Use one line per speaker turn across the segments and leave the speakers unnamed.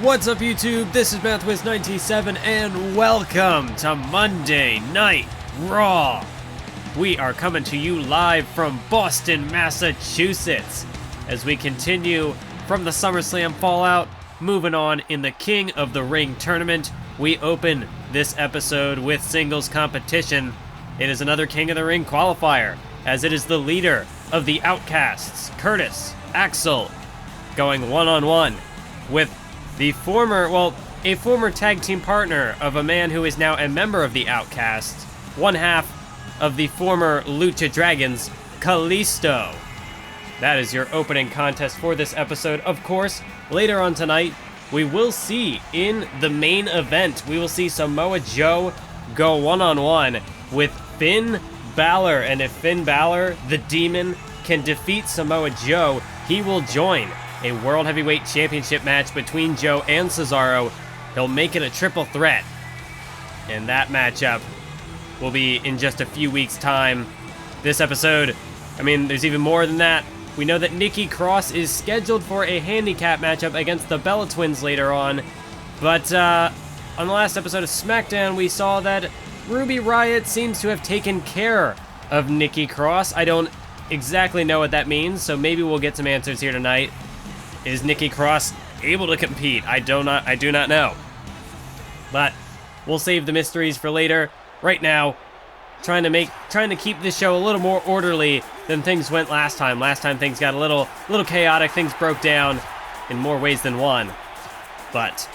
What's up, YouTube? This is MathWiz97 and welcome to Monday Night Raw. We are coming to you live from Boston, Massachusetts as we continue from the SummerSlam fallout, moving on in the King of the Ring tournament. We open this episode with singles competition. It is another King of the Ring qualifier, as it is the leader of the Outcasts, Curtis Axel, going one-on-one with the a former tag team partner of a man who is now a member of the Outcasts, one half of the former Lucha Dragons, Kalisto. That is your opening contest for this episode. Of course, later on tonight, we will see in the main event, we will see Samoa Joe go one-on-one with Finn Balor. And if Finn Balor, the Demon, can defeat Samoa Joe, he will join a World Heavyweight Championship match between Joe and Cesaro. He'll make it a triple threat. And that matchup will be in just a few weeks' time. This episode, there's even more than that. We know that Nikki Cross is scheduled for a handicap matchup against the Bella Twins later on. But on the last episode of SmackDown, we saw that Ruby Riott seems to have taken care of Nikki Cross. I don't exactly know what that means, so maybe we'll get some answers here tonight. Is Nikki Cross able to compete? I do not know. But we'll save the mysteries for later. Right now, trying to keep this show a little more orderly than things went last time. Last time things got a little chaotic. Things broke down in more ways than one. But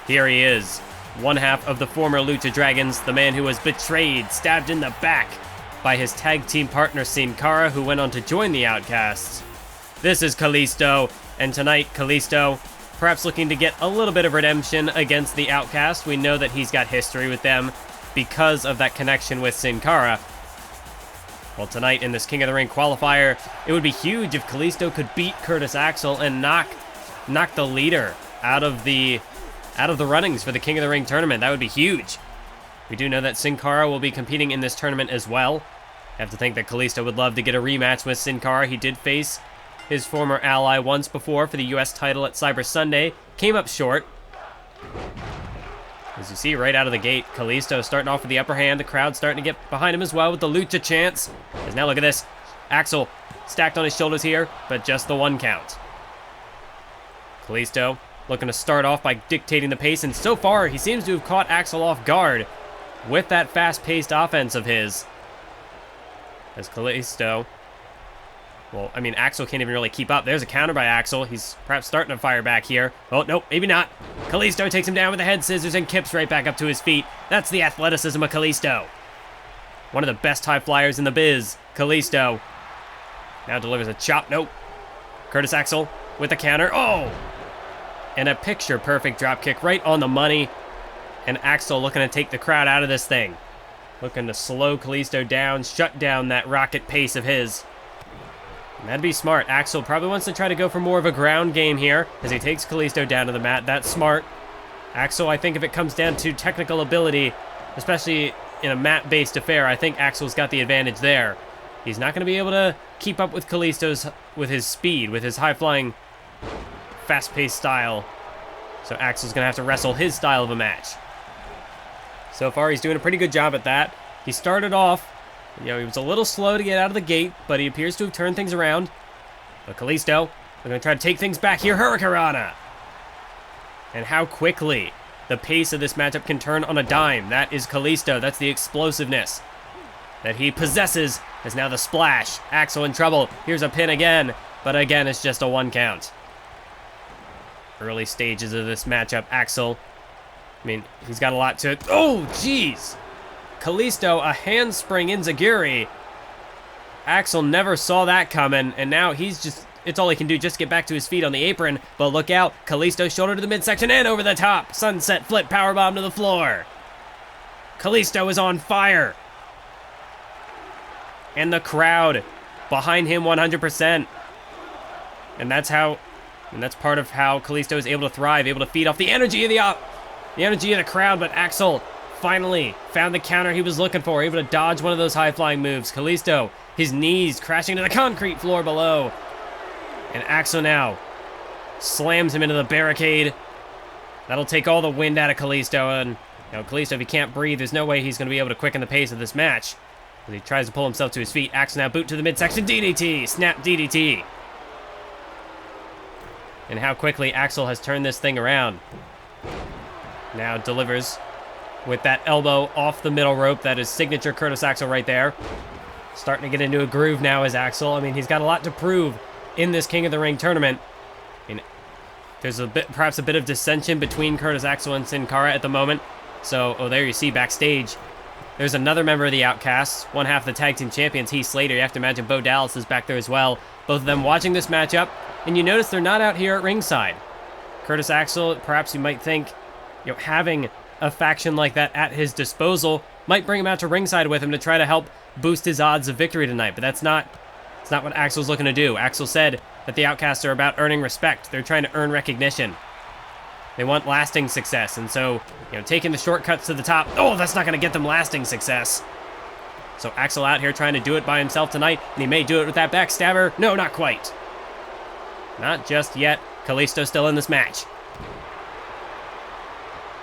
here he is, one half of the former Lucha Dragons, the man who was betrayed, stabbed in the back by his tag team partner Sin Cara, who went on to join the Outcasts. This is Kalisto, and tonight Kalisto, perhaps looking to get a little bit of redemption against the Outcast. We know that he's got history with them because of that connection with Sin Cara. Well, tonight in this King of the Ring qualifier, it would be huge if Kalisto could beat Curtis Axel and knock the leader out of the runnings for the King of the Ring tournament. That would be huge. We do know that Sin Cara will be competing in this tournament as well. I have to think that Kalisto would love to get a rematch with Sin Cara. He did face his former ally once before for the US title at Cyber Sunday. Came up short. As you see right out of the gate, Kalisto starting off with the upper hand. The crowd starting to get behind him as well with the Lucha chants. As now look at this. Axel stacked on his shoulders here, but just the one count. Kalisto looking to start off by dictating the pace, and so far he seems to have caught Axel off guard with that fast-paced offense of his. As Kalisto, Axel can't even really keep up. There's a counter by Axel. He's perhaps starting to fire back here. Oh, nope, maybe not. Kalisto takes him down with the head scissors and kips right back up to his feet. That's the athleticism of Kalisto. One of the best high flyers in the biz, Kalisto. Now delivers a chop. Nope. Curtis Axel with the counter. Oh! And a picture-perfect dropkick right on the money. And Axel looking to take the crowd out of this thing. Looking to slow Kalisto down, shut down that rocket pace of his. And that'd be smart. Axel probably wants to try to go for more of a ground game here as he takes Kalisto down to the mat. That's smart. Axel, I think if it comes down to technical ability, especially in a mat-based affair, I think Axel's got the advantage there. He's not going to be able to keep up with Kalisto's, with his speed, with his high-flying, fast-paced style. So Axel's going to have to wrestle his style of a match. So far, he's doing a pretty good job at that. He started off, he was a little slow to get out of the gate, but he appears to have turned things around. But Kalisto, they're going to try to take things back here. Hurricanrana! And how quickly the pace of this matchup can turn on a dime. That is Kalisto. That's the explosiveness that he possesses. As now the splash. Axel in trouble. Here's a pin again. But again, it's just a one count. Early stages of this matchup. Axel, he's got a lot to it. Oh, jeez! Kalisto, a handspring enziguri. Axel never saw that coming, and now it's all he can do, just get back to his feet on the apron. But look out, Kalisto shoulder to the midsection and over the top. Sunset flip powerbomb to the floor. Kalisto is on fire. And the crowd behind him 100%. And that's part of how Kalisto is able to thrive, able to feed off the energy of the crowd. But Axel finally found the counter he was looking for, able to dodge one of those high-flying moves. Kalisto, his knees crashing to the concrete floor below. And Axel now slams him into the barricade. That'll take all the wind out of Kalisto, and Kalisto, if he can't breathe, there's no way he's going to be able to quicken the pace of this match. As he tries to pull himself to his feet, Axel now boot to the midsection, DDT, snap DDT. And how quickly Axel has turned this thing around. Now delivers with that elbow off the middle rope. That is signature Curtis Axel right there. Starting to get into a groove now as Axel. I mean, he's got a lot to prove in this King of the Ring tournament. I mean, there's perhaps a bit of dissension between Curtis Axel and Sin Cara at the moment. So, there you see backstage, there's another member of the Outcasts, one half of the tag team champions, Heath Slater. You have to imagine Bo Dallas is back there as well. Both of them watching this matchup, and you notice they're not out here at ringside. Curtis Axel, perhaps you might think, having a faction like that at his disposal might bring him out to ringside with him to try to help boost his odds of victory tonight, but that's not what Axel's looking to do. Axel said that the Outcasts are about earning respect. They're trying to earn recognition. They want lasting success, and so, taking the shortcuts to the top, that's not going to get them lasting success. So Axel out here trying to do it by himself tonight, and he may do it with that backstabber. No, not quite. Not just yet. Kalisto still in this match.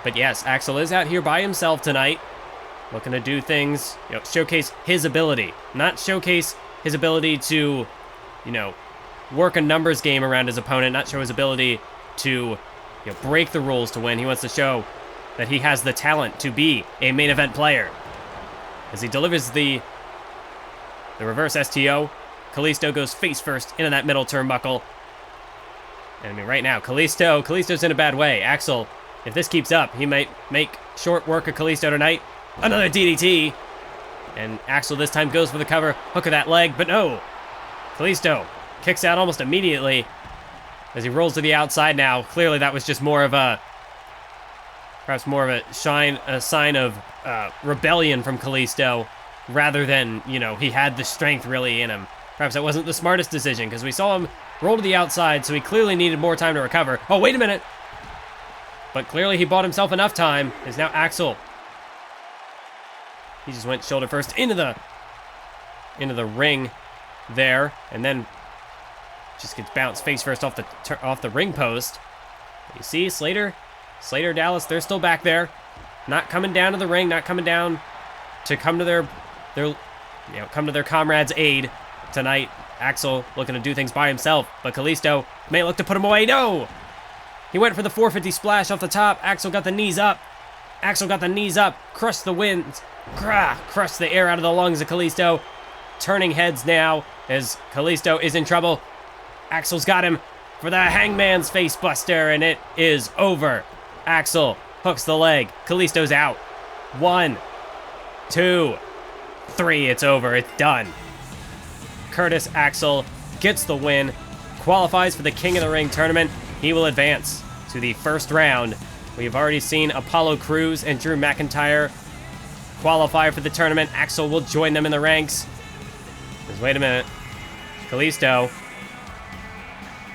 But yes, Axel is out here by himself tonight, looking to do things, showcase his ability. Not showcase his ability to, work a numbers game around his opponent, not show his ability to break the rules to win. He wants to show that he has the talent to be a main event player. As he delivers the reverse STO, Kalisto goes face first into that middle turnbuckle. And I mean, right now, Kalisto's in a bad way. Axel, if this keeps up, he might make short work of Kalisto tonight. Another DDT. And Axel this time goes for the cover, hook of that leg, but no. Kalisto kicks out almost immediately as he rolls to the outside now. Clearly that was just perhaps more of a sign of rebellion from Kalisto, rather than, he had the strength really in him. Perhaps that wasn't the smartest decision, because we saw him roll to the outside, so he clearly needed more time to recover. Oh, wait a minute. But clearly he bought himself enough time. Is now Axel. He just went shoulder first into the ring there, and then just gets bounced face first off the ring post. You see Slater, Dallas, they're still back there, not coming down to the ring, not coming down to come to their comrades' aid tonight. Axel looking to do things by himself, but Kalisto may look to put him away. No, he went for the 450 splash off the top. Axel got the knees up. Crushed the wind, crushed the air out of the lungs of Kalisto. Turning heads now as Kalisto is in trouble. Axel's got him for the Hangman's Face Buster, and it is over. Axel hooks the leg. Kalisto's out. 1, 2, 3. It's over. It's done. Curtis Axel gets the win, qualifies for the King of the Ring tournament. He will advance to the first round. We've already seen Apollo Crews and Drew McIntyre qualify for the tournament. Axel will join them in the ranks. Just wait a minute. Kalisto.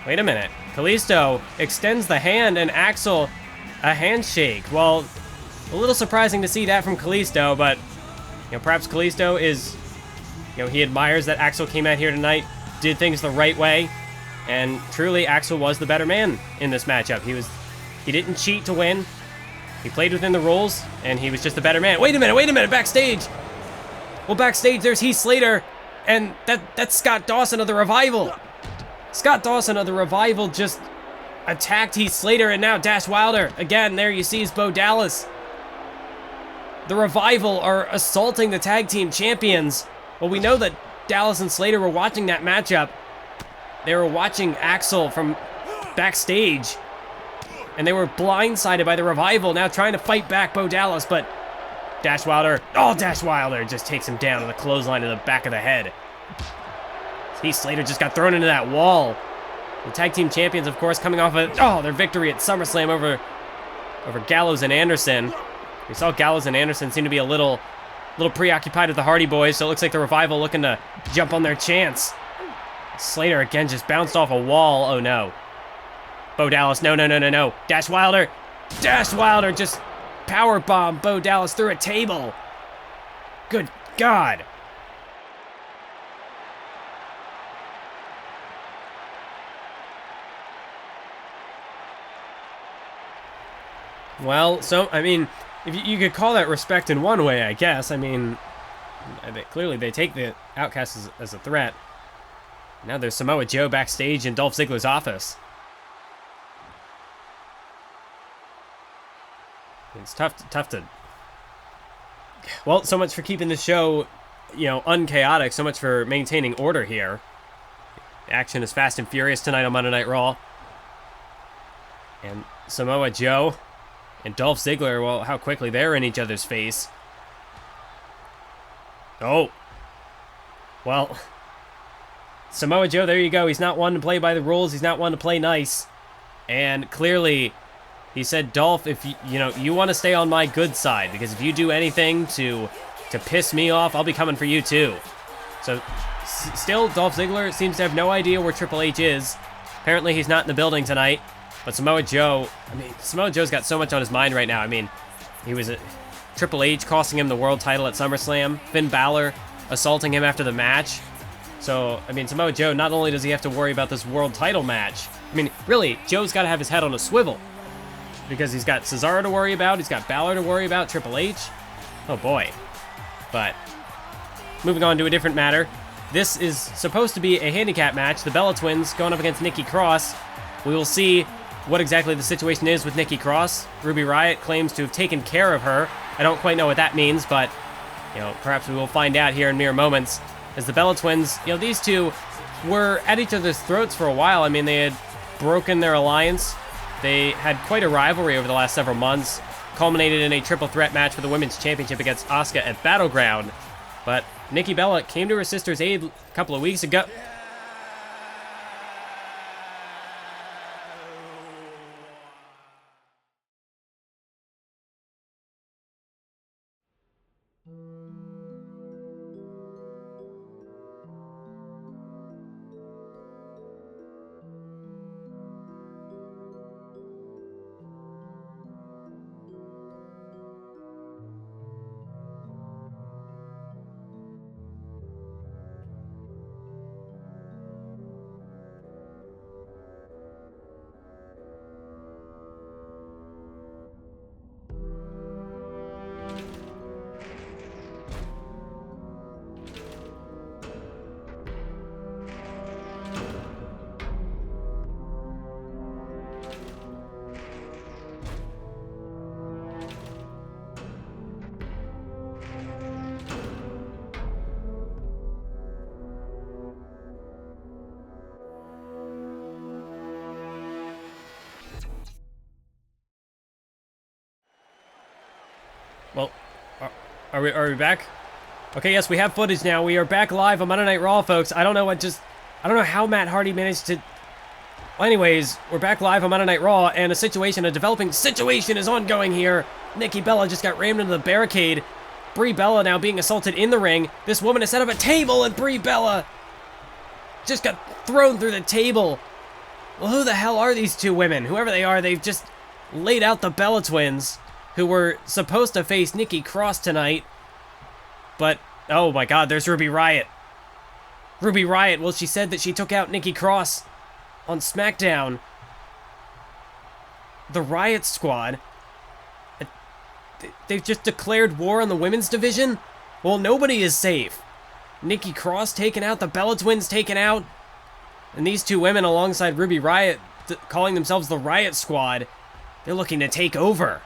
Wait a minute. Kalisto extends the hand, and Axel a handshake. Well, a little surprising to see that from Kalisto, but perhaps Kalisto is, he admires that Axel came out here tonight, did things the right way, and truly Axel was the better man in this matchup. He didn't cheat to win. He played within the rules, and he was just the better man. Wait a minute, backstage. Well, backstage there's Heath Slater, and that's Scott Dawson of the Revival. Scott Dawson of the Revival just attacked Heath Slater, and now Dash Wilder. Again, there you see is Bo Dallas. The Revival are assaulting the tag team champions. Well, we know that Dallas and Slater were watching that matchup. They were watching Axel from backstage, and they were blindsided by the Revival, now trying to fight back Bo Dallas, but Dash Wilder just takes him down to the clothesline to the back of the head. Heath Slater just got thrown into that wall. The tag team champions, of course, coming off of their victory at SummerSlam over Gallows and Anderson. We saw Gallows and Anderson seem to be a little preoccupied with the Hardy Boys, so it looks like the Revival looking to jump on their chance. Slater again just bounced off a wall. Oh no. Bo Dallas, no. Dash Wilder just powerbombed Bo Dallas through a table. Good God. Well, so, I mean, if you could call that respect in one way, I guess. I mean, clearly they take the Outcasts as a threat. Now there's Samoa Joe backstage in Dolph Ziggler's office. It's tough to... Well, so much for keeping the show, you know, unchaotic. So much for maintaining order here. Action is fast and furious tonight on Monday Night Raw. And Samoa Joe and Dolph Ziggler, well, how quickly they're in each other's face. Oh. Well, Samoa Joe, there you go. He's not one to play by the rules. He's not one to play nice. And clearly, he said, Dolph, if you want to stay on my good side, because if you do anything to piss me off, I'll be coming for you too. So, still, Dolph Ziggler seems to have no idea where Triple H is. Apparently, he's not in the building tonight. But Samoa Joe, I mean, Samoa Joe's got so much on his mind right now. I mean, he was Triple H costing him the world title at SummerSlam. Finn Balor assaulting him after the match. So, I mean, Samoa Joe, not only does he have to worry about this world title match, I mean, really, Joe's got to have his head on a swivel. Because he's got Cesaro to worry about, he's got Balor to worry about, Triple H. Oh boy. But, moving on to a different matter. This is supposed to be a handicap match. The Bella Twins going up against Nikki Cross. We will see what exactly the situation is with Nikki Cross. Ruby Riott claims to have taken care of her. I don't quite know what that means, but, you know, perhaps we will find out here in mere moments. As the Bella Twins, you know, these two were at each other's throats for a while. I mean, they had broken their alliance. They had quite a rivalry over the last several months, culminated in a triple threat match for the Women's Championship against Asuka at Battleground. But Nikki Bella came to her sister's aid a couple of weeks ago. Well, are we back? Okay, yes, we have footage now. We are back live on Monday Night Raw, folks. I don't know how Matt Hardy managed to... Well, anyways, we're back live on Monday Night Raw, and a developing situation is ongoing here. Nikki Bella just got rammed into the barricade. Brie Bella now being assaulted in the ring. This woman has set up a table, and Brie Bella just got thrown through the table. Well, who the hell are these two women? Whoever they are, they've just laid out the Bella Twins, who were supposed to face Nikki Cross tonight. But, oh my god, there's Ruby Riott. Ruby Riott, well, she said that she took out Nikki Cross on SmackDown. The Riott Squad, they've just declared war on the women's division? Well, nobody is safe. Nikki Cross taken out, the Bella Twins taken out, and these two women alongside Ruby Riott, calling themselves the Riott Squad, they're looking to take over.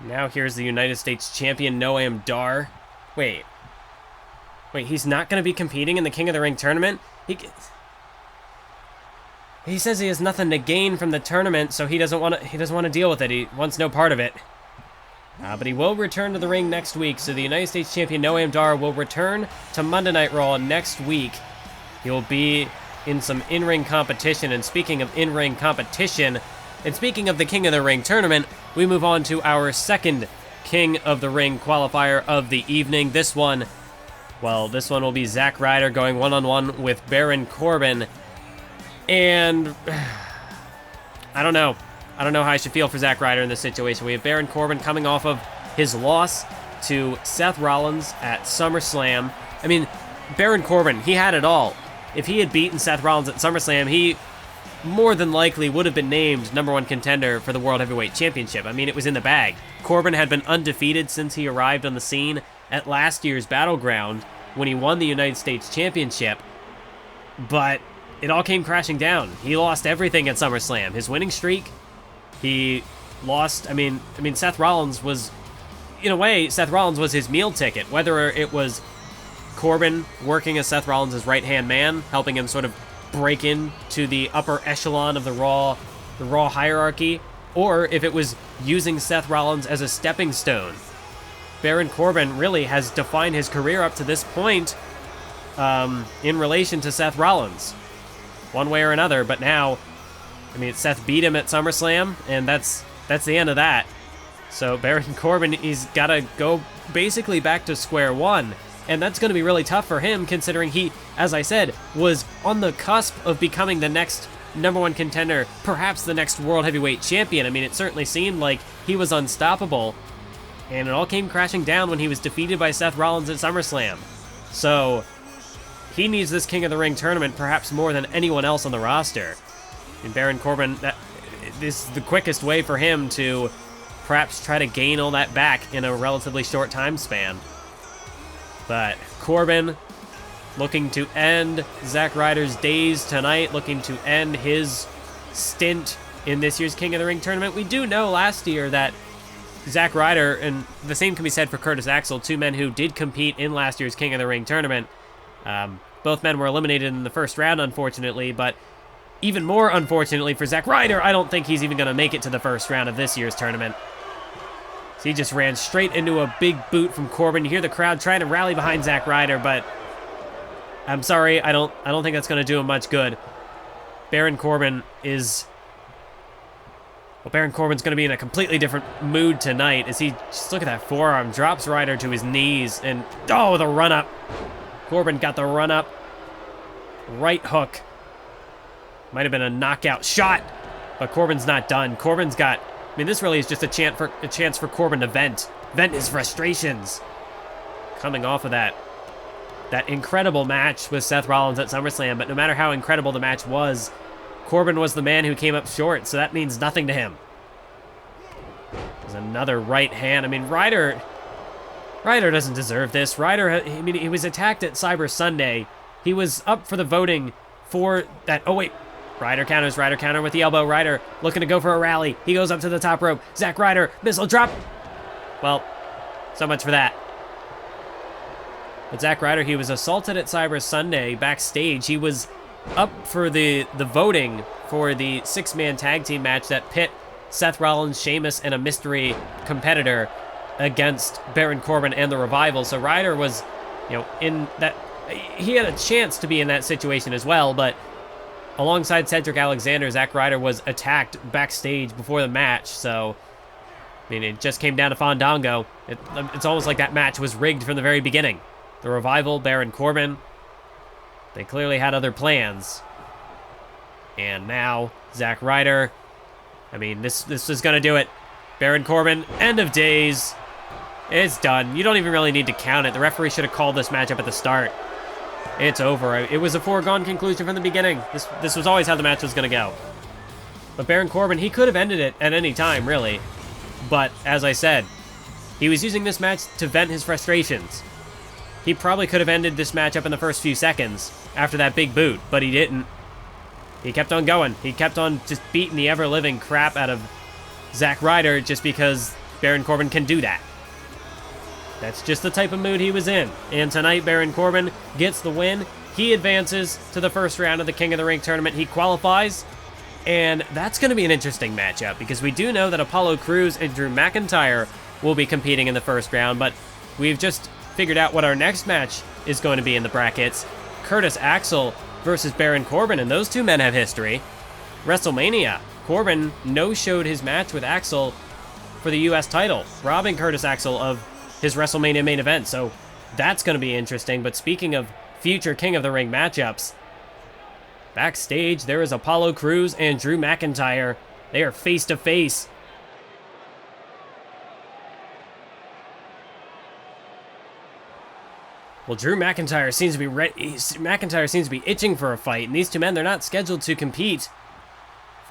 Now here's the United States Champion Noam Dar. Wait, he's not going to be competing in the King of the Ring tournament? He says he has nothing to gain from the tournament, so he doesn't want to deal with it. He wants no part of it. But he will return to the ring next week, so the United States Champion Noam Dar will return to Monday Night Raw next week. He'll be in some in-ring competition, and speaking of in-ring competition, and speaking of the King of the Ring tournament, we move on to our second King of the Ring qualifier of the evening. This one will be Zack Ryder going one-on-one with Baron Corbin. And I don't know how I should feel for Zack Ryder in this situation. We have Baron Corbin coming off of his loss to Seth Rollins at SummerSlam. I mean, Baron Corbin, he had it all. If he had beaten Seth Rollins at SummerSlam, he more than likely would have been named #1 contender for the World Heavyweight Championship. I mean, it was in the bag. Corbin had been undefeated since he arrived on the scene at last year's Battleground when he won the United States Championship, but it all came crashing down. He lost everything at SummerSlam. His winning streak, he lost. I mean, Seth Rollins was, in a way, Seth Rollins was his meal ticket. Whether it was Corbin working as Seth Rollins' right-hand man, helping him sort of break into the upper echelon of the Raw hierarchy, or if it was using Seth Rollins as a stepping stone. Baron Corbin really has defined his career up to this point in relation to Seth Rollins, one way or another. But now, I mean, Seth beat him at SummerSlam, and that's the end of that. So Baron Corbin, he's got to go basically back to square one, and that's going to be really tough for him, considering he, as I said, was on the cusp of becoming the next #1 contender, perhaps the next World Heavyweight Champion. I mean, it certainly seemed like he was unstoppable, and it all came crashing down when he was defeated by Seth Rollins at SummerSlam. So he needs this King of the Ring tournament perhaps more than anyone else on the roster. And Baron Corbin, this is the quickest way for him to perhaps try to gain all that back in a relatively short time span. But Corbin looking to end Zack Ryder's days tonight, looking to end his stint in this year's King of the Ring tournament. We do know last year that Zack Ryder, and the same can be said for Curtis Axel, two men who did compete in last year's King of the Ring tournament. Both men were eliminated in the first round, unfortunately, but even more unfortunately for Zack Ryder, I don't think he's even going to make it to the first round of this year's tournament. So he just ran straight into a big boot from Corbin. You hear the crowd trying to rally behind Zack Ryder, but I'm sorry, I don't think that's going to do him much good. Baron Corbin's going to be in a completely different mood tonight as he, just look at that forearm, drops Ryder to his knees, and oh, the run-up. Corbin got the run-up. Right hook. Might have been a knockout shot, but Corbin's not done. Corbin's got, I mean, this really is just a chance for Corbin to vent his frustrations. Coming off of that incredible match with Seth Rollins at SummerSlam, but no matter how incredible the match was, Corbin was the man who came up short, so that means nothing to him. There's another right hand. I mean, Ryder doesn't deserve this. Ryder, I mean, he was attacked at Cyber Sunday. He was up for the voting for that. Oh, wait. Ryder counter with the elbow. Ryder looking to go for a rally. He goes up to the top rope. Zack Ryder, missile drop. Well, so much for that. But Zack Ryder, he was assaulted at Cyber Sunday backstage. He was up for the voting for the 6-man tag team match that pit Seth Rollins, Sheamus, and a mystery competitor against Baron Corbin and the Revival. So Ryder was, in that, he had a chance to be in that situation as well, but alongside Cedric Alexander, Zack Ryder was attacked backstage before the match. So, I mean, it just came down to Fandango. It's almost like that match was rigged from the very beginning. The Revival, Baron Corbin, they clearly had other plans. And now, Zack Ryder, I mean, this is going to do it. Baron Corbin, end of days. It's done. You don't even really need to count it. The referee should have called this matchup at the start. It's over. It was a foregone conclusion from the beginning. This was always how the match was going to go. But Baron Corbin, he could have ended it at any time, really. But, as I said, he was using this match to vent his frustrations. He probably could have ended this matchup in the first few seconds after that big boot, but he didn't. He kept on going. He kept on just beating the ever-living crap out of Zack Ryder just because Baron Corbin can do that. That's just the type of mood he was in. And tonight, Baron Corbin gets the win. He advances to the first round of the King of the Ring tournament. He qualifies. And that's going to be an interesting matchup because we do know that Apollo Crews and Drew McIntyre will be competing in the first round, but we've just figured out what our next match is going to be in the brackets. Curtis Axel versus Baron Corbin, and those two men have history. WrestleMania, Corbin no-showed his match with Axel for the U.S. title, robbing Curtis Axel of his WrestleMania main event, so that's going to be interesting. But speaking of future King of the Ring matchups, backstage there is Apollo Crews and Drew McIntyre. They are face-to-face. Well, Drew McIntyre seems to be itching for a fight, and these two men, they're not scheduled to compete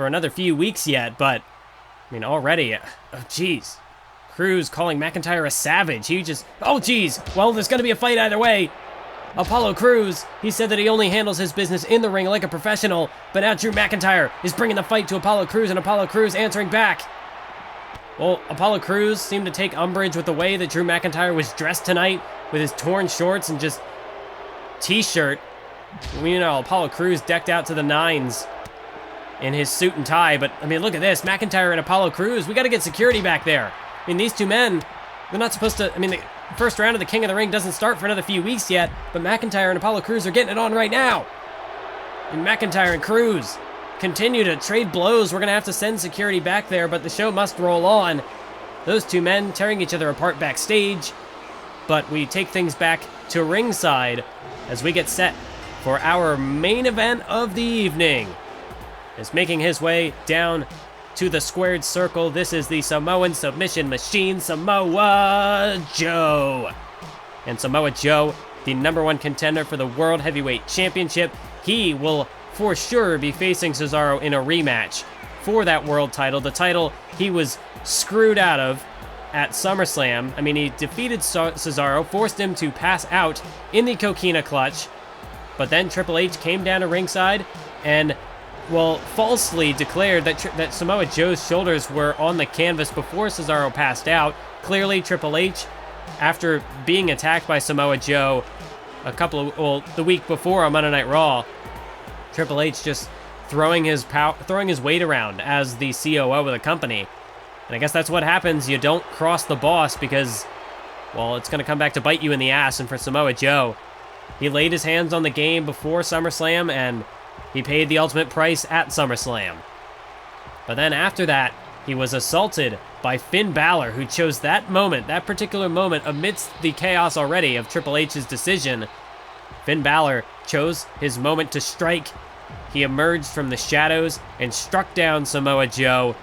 for another few weeks yet, but, I mean, already, oh, jeez. Crews calling McIntyre a savage. He just, oh, jeez. Well, there's going to be a fight either way. Apollo Crews, he said that he only handles his business in the ring like a professional, but now Drew McIntyre is bringing the fight to Apollo Crews, and Apollo Crews answering back. Well, Apollo Crews seemed to take umbrage with the way that Drew McIntyre was dressed tonight, with his torn shorts and just t-shirt. You know, Apollo Crews decked out to the nines in his suit and tie, but, I mean, look at this. McIntyre and Apollo Crews, we got to get security back there. I mean, these two men, they're not supposed to, I mean, the first round of the King of the Ring doesn't start for another few weeks yet, but McIntyre and Apollo Crews are getting it on right now. And McIntyre and Crews continue to trade blows. We're going to have to send security back there, but the show must roll on. Those two men tearing each other apart backstage, but we take things back to ringside as we get set for our main event of the evening. As making his way down to the squared circle, this is the Samoan submission machine, Samoa Joe. And Samoa Joe, the #1 contender for the World Heavyweight Championship, he will for sure be facing Cesaro in a rematch for that world title. The title he was screwed out of at SummerSlam. I mean, he defeated Cesaro, forced him to pass out in the Coquina Clutch, but then Triple H came down to ringside and, well, falsely declared that Samoa Joe's shoulders were on the canvas before Cesaro passed out. Clearly, Triple H, after being attacked by Samoa Joe the week before on Monday Night Raw, Triple H just throwing his weight around as the COO of the company. And I guess that's what happens. You don't cross the boss because, well, it's going to come back to bite you in the ass. And for Samoa Joe, he laid his hands on the game before SummerSlam, and he paid the ultimate price at SummerSlam. But then after that, he was assaulted by Finn Balor, who chose that particular moment, amidst the chaos already of Triple H's decision. Finn Balor chose his moment to strike. He emerged from the shadows and struck down Samoa Joe.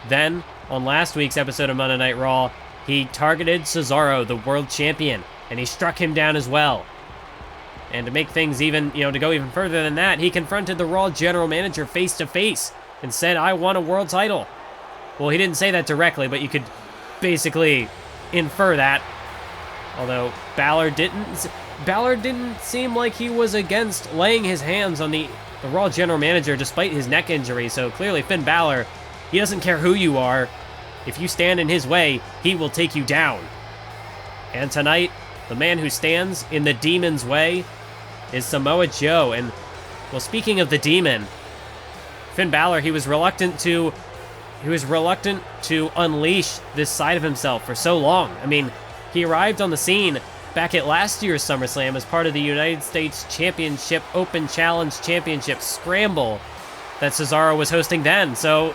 Then, on last week's episode of Monday Night Raw, he targeted Cesaro, the world champion, and he struck him down as well. And to make things even, to go even further than that, he confronted the Raw general manager face to face and said, "I want a world title." Well, he didn't say that directly, but you could basically infer that. Although Balor didn't seem like he was against laying his hands on the Raw general manager despite his neck injury. So clearly Finn Balor, he doesn't care who you are. If you stand in his way, he will take you down. And tonight, the man who stands in the demon's way is Samoa Joe. And, well, speaking of the demon, Finn Balor, he was reluctant to unleash this side of himself for so long. I mean, he arrived on the scene back at last year's SummerSlam as part of the United States Championship Open Challenge Championship Scramble that Cesaro was hosting then. So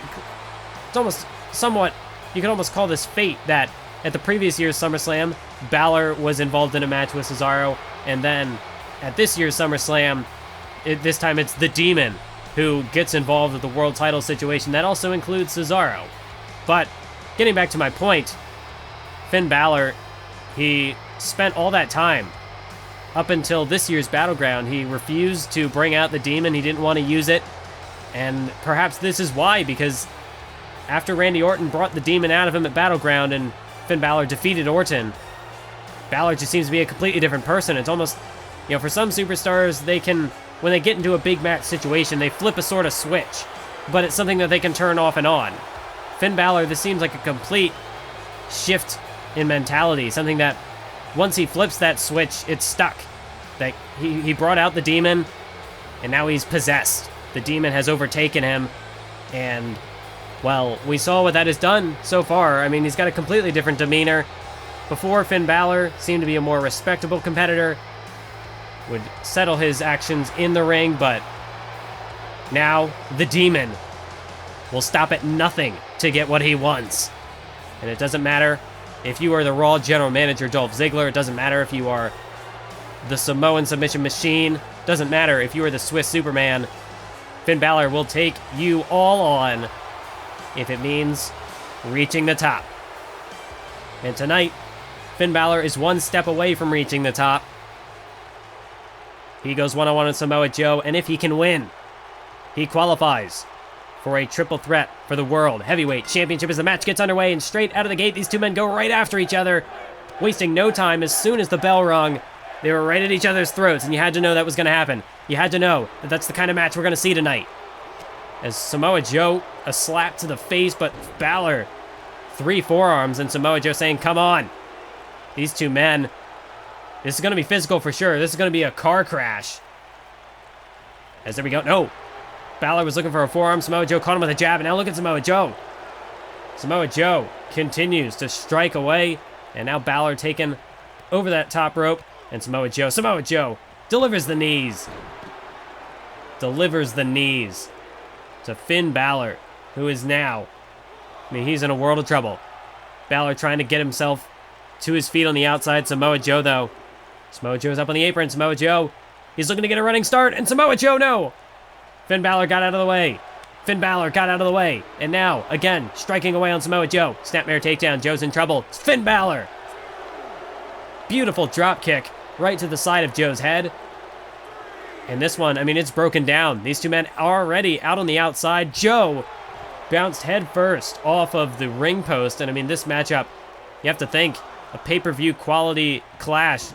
it's almost somewhat, you could almost call this fate that at the previous year's SummerSlam, Balor was involved in a match with Cesaro, and then at this year's SummerSlam, this time it's the Demon who gets involved with the world title situation. That also includes Cesaro. But getting back to my point, Finn Balor, he spent all that time up until this year's Battleground. He refused to bring out the Demon. He didn't want to use it. And perhaps this is why, because after Randy Orton brought the Demon out of him at Battleground and Finn Balor defeated Orton, Balor just seems to be a completely different person. It's almost, for some superstars, they can, when they get into a big match situation, they flip a sort of switch, but it's something that they can turn off and on. Finn Balor, this seems like a complete shift in mentality, something that once he flips that switch, it's stuck. Like, he brought out the Demon, and now he's possessed. The Demon has overtaken him, and, well, we saw what that has done so far. I mean, he's got a completely different demeanor. Before, Finn Balor seemed to be a more respectable competitor, would settle his actions in the ring, but now the Demon will stop at nothing to get what he wants. And it doesn't matter if you are the Raw General Manager, Dolph Ziggler. It doesn't matter if you are the Samoan Submission Machine. It doesn't matter if you are the Swiss Superman. Finn Balor will take you all on if it means reaching the top. And tonight, Finn Balor is one step away from reaching the top. He goes one-on-one with Samoa Joe, and if he can win, he qualifies for a triple threat for the World Heavyweight Championship as the match gets underway, and straight out of the gate, these two men go right after each other, wasting no time. As soon as the bell rung, they were right at each other's throats, and you had to know that was going to happen. You had to know that that's the kind of match we're going to see tonight. As Samoa Joe, a slap to the face, but Balor, 3 forearms, and Samoa Joe saying, come on. These two men, this is going to be physical for sure. This is going to be a car crash. As there we go. No. Balor was looking for a forearm. Samoa Joe caught him with a jab, and now look at Samoa Joe. Samoa Joe continues to strike away, and now Balor taken over that top rope, and Samoa Joe delivers the knees. Delivers the knees to Finn Balor, who is now, he's in a world of trouble. Balor trying to get himself to his feet on the outside. Samoa Joe, though. Samoa Joe's up on the apron. Samoa Joe, he's looking to get a running start, and Samoa Joe, no! Finn Balor got out of the way. Finn Balor got out of the way. And now, again, striking away on Samoa Joe. Snapmare takedown. Joe's in trouble. It's Finn Balor. Beautiful drop kick right to the side of Joe's head. And this one, it's broken down. These two men are already out on the outside. Joe bounced head first off of the ring post. And this matchup, you have to think, a pay-per-view quality clash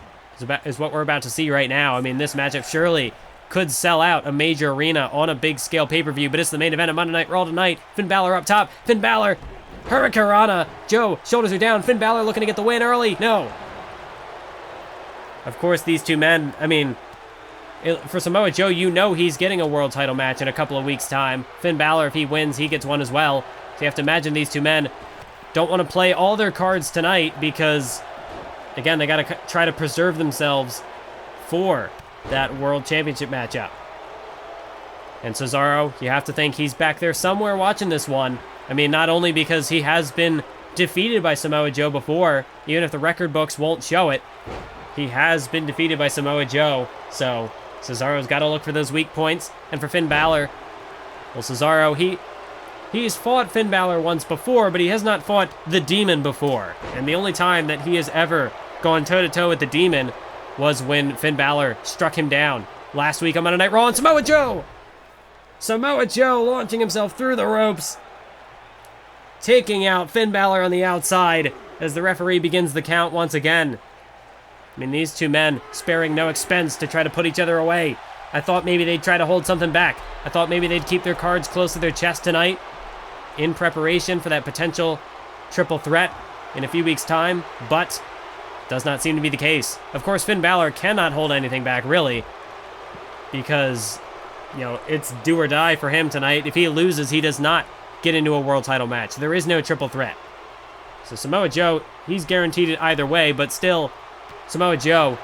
is what we're about to see right now. This matchup surely could sell out a major arena on a big scale pay-per-view, but it's the main event of Monday Night Raw tonight. Finn Balor up top. Finn Balor, Hurricanrana. Joe, shoulders are down. Finn Balor looking to get the win early. No. Of course, these two men, for Samoa Joe, he's getting a world title match in a couple of weeks' time. Finn Balor, if he wins, he gets one as well. So you have to imagine these two men don't want to play all their cards tonight because, again, they got to try to preserve themselves for that World Championship matchup. And Cesaro, you have to think he's back there somewhere watching this one. Not only because he has been defeated by Samoa Joe before, even if the record books won't show it, he has been defeated by Samoa Joe. So Cesaro's got to look for those weak points. And for Finn Balor, well, Cesaro, he's fought Finn Balor once before, but he has not fought the Demon before. And the only time that he has ever gone toe-to-toe with the Demon was when Finn Balor struck him down last week on Monday Night Raw. And Samoa Joe launching himself through the ropes, taking out Finn Balor on the outside as the referee begins the count once again. These two men sparing no expense to try to put each other away. I thought maybe they'd try to hold something back. I thought maybe they'd keep their cards close to their chest tonight in preparation for that potential triple threat in a few weeks' time, but does not seem to be the case. Of course, Finn Balor cannot hold anything back, really, because, it's do or die for him tonight. If he loses, he does not get into a world title match. There is no triple threat. So Samoa Joe, he's guaranteed it either way, but still, Samoa Joe,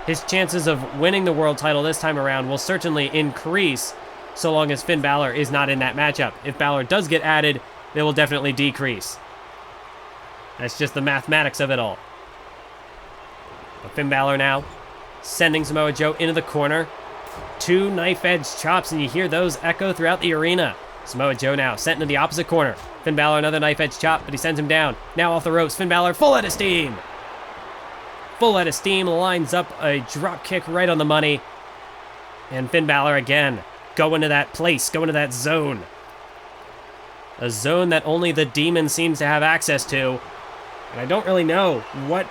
his chances of winning the world title this time around will certainly increase so long as Finn Balor is not in that matchup. If Balor does get added, they will definitely decrease. That's just the mathematics of it all. But Finn Balor now sending Samoa Joe into the corner. 2 knife-edge chops, and you hear those echo throughout the arena. Samoa Joe now sent into the opposite corner. Finn Balor, another knife-edge chop, but he sends him down. Now off the ropes, Finn Balor, full head of steam. Full head of steam, lines up a drop kick right on the money. And Finn Balor again, go into that place, go into that zone. A zone that only the Demon seems to have access to. And I don't really know what...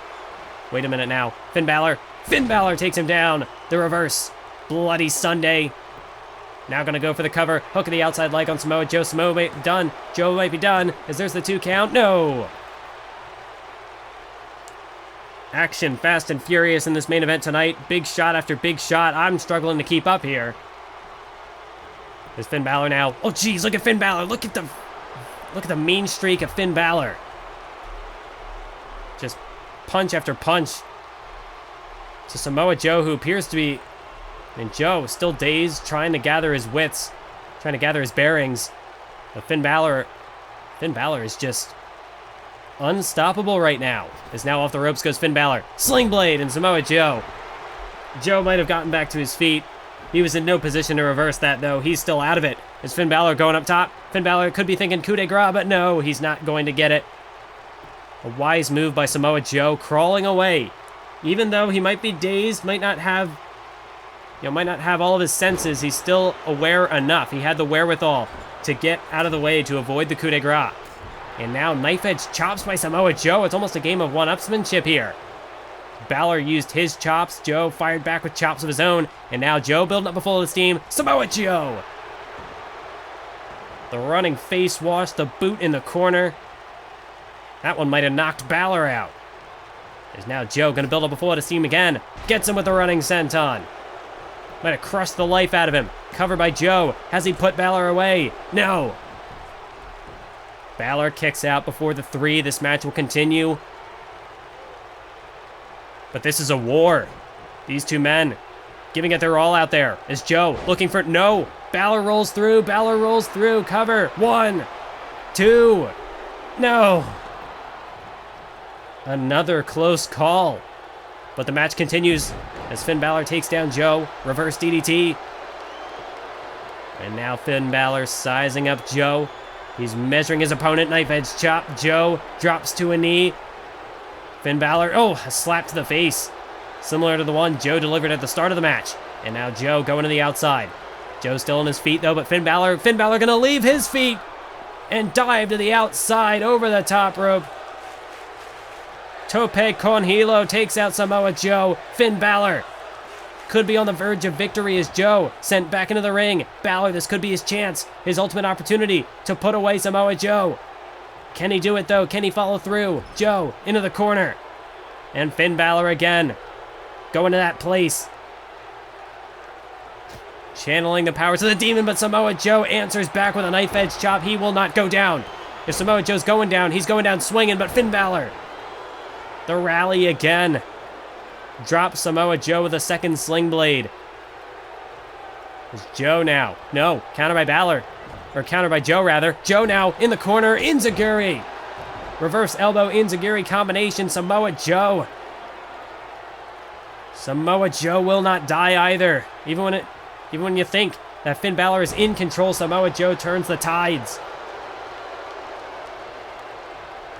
Wait a minute now. Finn Balor takes him down. The reverse. Bloody Sunday. Now going to go for the cover. Hook of the outside leg on Samoa Joe. Samoa might be done. Joe might be done. As there's the 2 count. No! Action fast and furious in this main event tonight. Big shot after big shot. I'm struggling to keep up here. There's Finn Balor now. Oh, geez, look at Finn Balor. Look at the mean streak of Finn Balor. Just punch after punch to Samoa Joe, who appears to be... Joe still dazed, trying to gather his wits, trying to gather his bearings. But Finn Balor is just unstoppable right now. As now off the ropes goes Finn Balor. Sling blade and Samoa Joe. Joe might have gotten back to his feet. He was in no position to reverse that, though. He's still out of it. Is Finn Balor going up top? Finn Balor could be thinking coup de grace, but no, he's not going to get it. A wise move by Samoa Joe, crawling away. Even though he might be dazed, might not have all of his senses, he's still aware enough. He had the wherewithal to get out of the way to avoid the coup de grace. And now knife edge chops by Samoa Joe. It's almost a game of one-upsmanship here. Balor used his chops. Joe fired back with chops of his own. And now Joe building up a full steam. Samoa Joe! The running face wash, the boot in the corner. That one might have knocked Balor out. There's now Joe going to build up a full steam again. Gets him with the running senton. Might have crushed the life out of him. Covered by Joe. Has he put Balor away? No. Balor kicks out before the 3. This match will continue. But this is a war. These two men giving it their all out there. Is Joe looking for... No. Balor rolls through. Balor rolls through. Cover. 1, 2. No. Another close call. But the match continues as Finn Balor takes down Joe. Reverse DDT. And now Finn Balor sizing up Joe. He's measuring his opponent. Knife edge chop. Joe drops to a knee. Finn Balor, a slap to the face. Similar to the one Joe delivered at the start of the match. And now Joe going to the outside. Joe's still on his feet though, but Finn Balor gonna leave his feet and dive to the outside over the top rope. Tope con hilo takes out Samoa Joe. Finn Balor could be on the verge of victory as Joe sent back into the ring. Balor, this could be his chance, his ultimate opportunity to put away Samoa Joe. Can he do it though? Can he follow through? Joe into the corner. And Finn Balor again. Going to that place. Channeling the powers of the demon, but Samoa Joe answers back with a knife edge chop. He will not go down. If Samoa Joe's going down, he's going down swinging, but Finn Balor. The rally again. Drops Samoa Joe with a second sling blade. It's Joe now. No, counter by Balor. Or counter by Joe, rather. Joe now in the corner. Enziguri. Reverse elbow Enziguri combination. Samoa Joe. Samoa Joe will not die either. Even when you think that Finn Balor is in control, Samoa Joe turns the tides.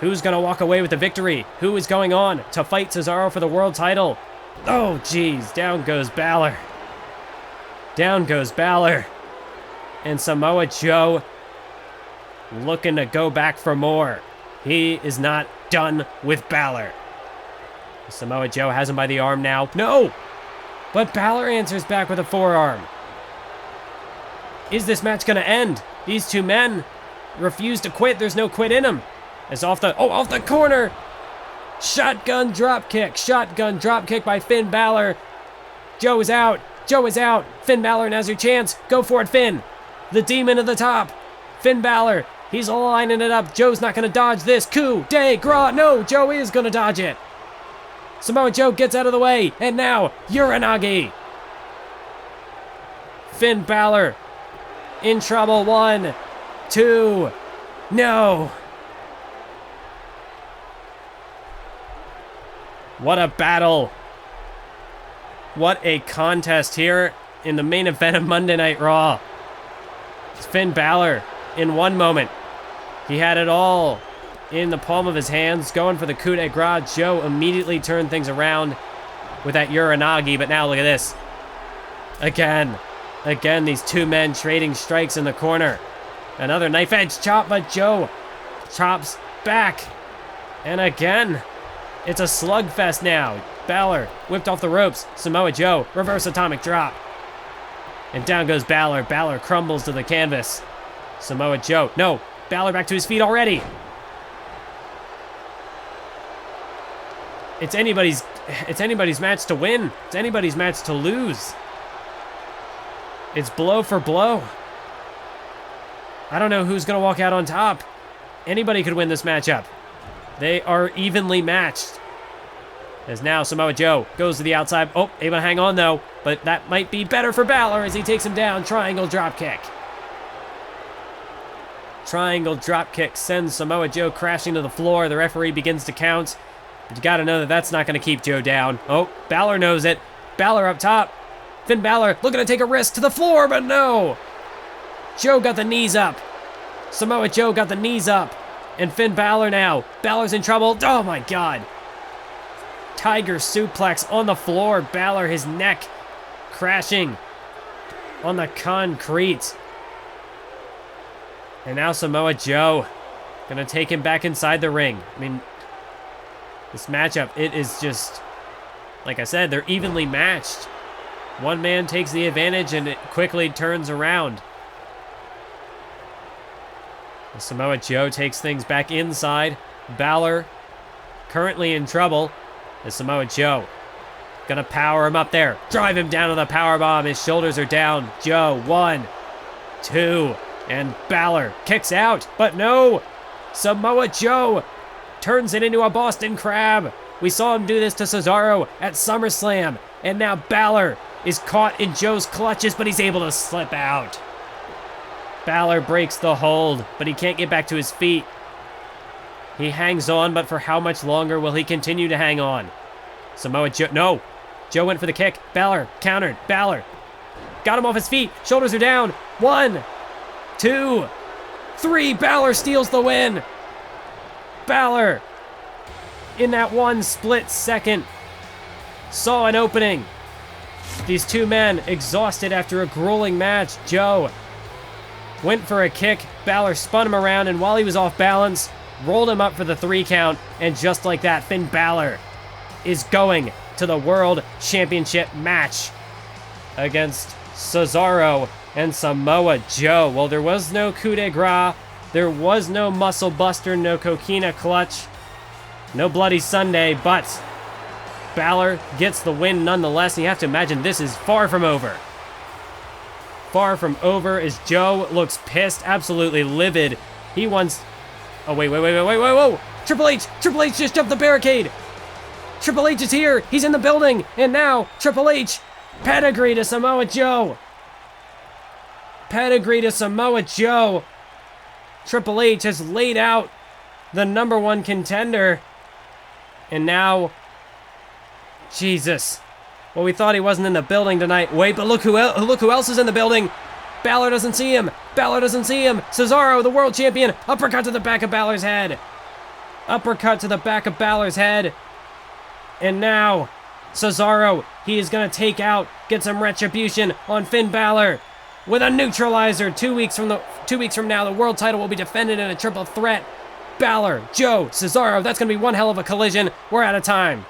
Who's going to walk away with the victory? Who is going on to fight Cesaro for the world title? Oh, geez. Down goes Balor. Down goes Balor. And Samoa Joe looking to go back for more. He is not done with Balor. Samoa Joe has him by the arm now. No! But Balor answers back with a forearm. Is this match going to end? These two men refuse to quit. There's no quit in them. It's off the corner. Shotgun drop kick. Shotgun drop kick by Finn Balor. Joe is out. Joe is out. Finn Balor now's your chance. Go for it, Finn. The demon at the top. Finn Balor. He's lining it up. Joe's not going to dodge this. Coup de grace. No, Joe is going to dodge it. Samoa Joe gets out of the way. And now, Uranagi. Finn Balor in trouble. 1, 2. No. What a battle. What a contest here in the main event of Monday Night Raw. It's Finn Balor in one moment. He had it all in the palm of his hands, going for the coup de grace. Joe immediately turned things around with that Uranagi, but now look at this. Again, these two men trading strikes in the corner. Another knife edge chop, but Joe chops back. And again, it's a slugfest now. Balor whipped off the ropes. Samoa Joe, reverse atomic drop. And down goes Balor. Balor crumbles to the canvas. Samoa Joe, no. Balor back to his feet already. It's anybody's match to win. It's anybody's match to lose. It's blow for blow. I don't know who's going to walk out on top. Anybody could win this matchup. They are evenly matched. As now Samoa Joe goes to the outside. Oh, able to hang on though. But that might be better for Balor as he takes him down. Triangle dropkick. Triangle dropkick sends Samoa Joe crashing to the floor. The referee begins to count. But you got to know that that's not going to keep Joe down. Oh, Balor knows it. Balor up top. Finn Balor looking to take a risk to the floor, but no. Joe got the knees up. Samoa Joe got the knees up. And Finn Balor now. Balor's in trouble. Oh my God. Tiger suplex on the floor. Balor, his neck crashing on the concrete. And now Samoa Joe gonna take him back inside the ring. I mean, this matchup, it is just, like I said, they're evenly matched. One man takes the advantage and it quickly turns around. Samoa Joe takes things back inside. Balor currently in trouble as Samoa Joe gonna power him up there. Drive him down to the powerbomb. His shoulders are down. Joe, 1, 2, and Balor kicks out. But no! Samoa Joe turns it into a Boston Crab. We saw him do this to Cesaro at SummerSlam. And now Balor is caught in Joe's clutches, but he's able to slip out. Balor breaks the hold, but he can't get back to his feet. He hangs on, but for how much longer will he continue to hang on? Samoa Joe, no! Joe went for the kick. Balor countered. Balor got him off his feet. Shoulders are down. 1, 2, 3. Balor steals the win. Balor, in that one split second, saw an opening. These two men exhausted after a grueling match. Joe went for a kick. Balor spun him around, and while he was off balance, rolled him up for the 3 count. And just like that, Finn Balor is going to the World Championship match against Cesaro and Samoa Joe. Well, there was no coup de grace. There was no muscle buster, no coquina clutch, no bloody Sunday, but Balor gets the win nonetheless. And you have to imagine this is far from over. Far from over as Joe looks pissed, absolutely livid. He wants... Oh, wait, whoa. Triple H just jumped the barricade. Triple H is here. He's in the building. And now Triple H, pedigree to Samoa Joe. Pedigree to Samoa Joe. Triple H has laid out the #1 contender. And now, Jesus. Well, we thought he wasn't in the building tonight. Wait, but look who else is in the building. Balor doesn't see him. Cesaro, the world champion. Uppercut to the back of Balor's head. And now, Cesaro, he is going to get some retribution on Finn Balor with a neutralizer. 2 weeks from now, the world title will be defended in a triple threat. Balor, Joe, Cesaro, that's going to be one hell of a collision. We're out of time.